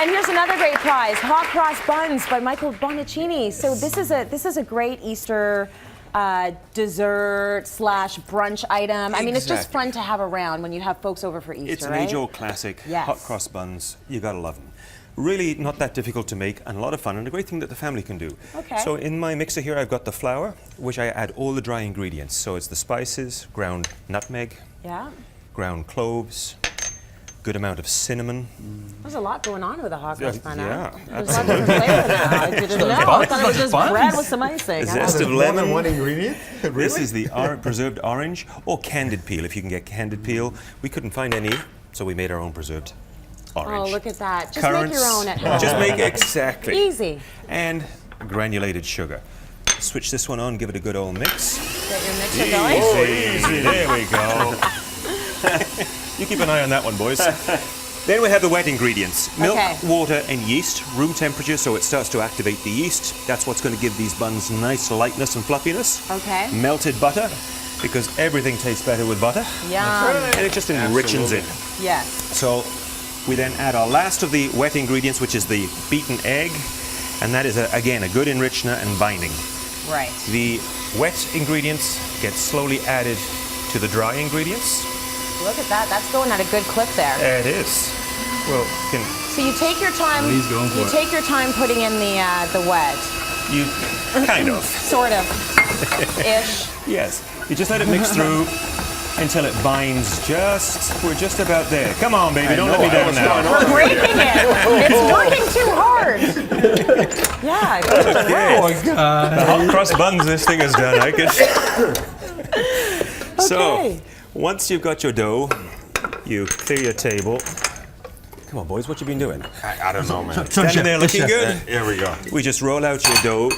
And here's another great prize, hot cross buns by Michael Bonaccini. So this is a great Easter dessert slash brunch item. I mean, it's just fun to have around when you have folks over for Easter, It's an right? age-old classic, Yes. hot cross buns. You gotta love them. Really not that difficult to make and a lot of fun and a great thing that the family can do. Okay. So in my mixer here I've got the flour, which I add all the dry ingredients. So it's the spices, ground nutmeg, Yeah. ground cloves, good amount of cinnamon. There's a lot going on with a hot cross bun. Yeah, There's a lot of different flavors now. I didn't know. I thought it was just bread with some icing. A zest of lemon. One ingredient? Really? This is the preserved orange or candied peel, if you can get candied peel. We couldn't find any, so we made our own preserved orange. Oh, look at that. Just make your own at home. Just make exactly. Easy. And granulated sugar. Switch this one on, give it a good old mix. Get your mixer going. Easy, there we go. You keep an eye on that one, boys. Then we have the wet ingredients. Milk, water, and yeast, room temperature, so it starts to activate the yeast. That's what's going to give these buns nice lightness and fluffiness. Okay. Melted butter, because everything tastes better with butter. Yum. And it just enriches it. Yes. So we then add our last of the wet ingredients, which is the beaten egg. And that is, again, a good enrichener and binding. Right. The wet ingredients get slowly added to the dry ingredients. Look at that. That's going at a good clip there. It is. Well, So you take your time. He's going for you it. take your time putting in the wet. you kind of. Sort of. Ish. Yes. You just let it mix through until it binds just. We're just about there. Come on, baby. Don't let me down now. We're breaking it. It's working too hard. Yeah. Go to the Okay. Oh my God. The hot cross buns this thing is done, I guess. So, Okay. once you've got your dough, you clear your table. Come on, boys, what you been doing? I don't know, man. Standing there looking good. Here we go. We just roll out your dough.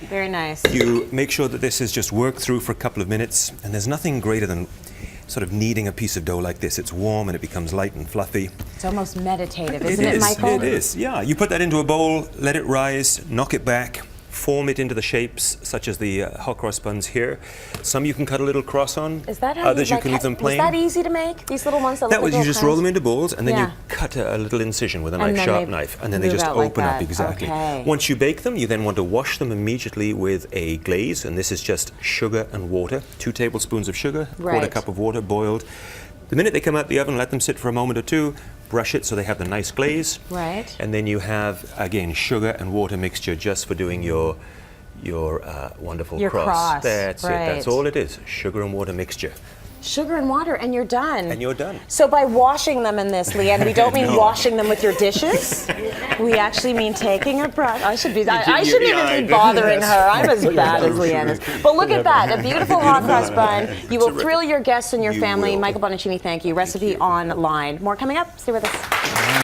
Very nice. You make sure that this is just worked through for a couple of minutes, and there's nothing greater than sort of kneading a piece of dough like this. It's warm and it becomes light and fluffy. It's almost meditative, isn't it, Michael? It is, yeah. You put that into a bowl, let it rise, knock it back, form it into the shapes, such as the hot cross buns here. Some you can cut a little cross on. Is that how Others you like, can leave them plain. Was that easy to make? These little ones that That look was like you just roll them crowns? into balls and then Yeah. you cut a little incision with a And nice then sharp they knife and then they move just out like open up that. exactly. Okay. Once you bake them, you then want to wash them immediately with a glaze, and this is just sugar and water. 2 tablespoons of sugar, quarter Right. cup of water boiled. The minute they come out the oven, let them sit for a moment or two, brush it so they have the nice glaze. Right. And then you have, again, sugar and water mixture just for doing your wonderful Your cross, That's it. That's right. all it is. Sugar and water mixture. Sugar and water, and you're done. And you're done. So by washing them in this, Leanne, we don't mean No. washing them with your dishes. We actually mean taking a brush. I shouldn't yeah, even be bothering her. I'm as bad as Leanne is. But look at that, a beautiful hot cross bun. You will thrill your guests and your You family. will. Michael Bonaccini, thank you. Recipe online. More coming up. Stay with us.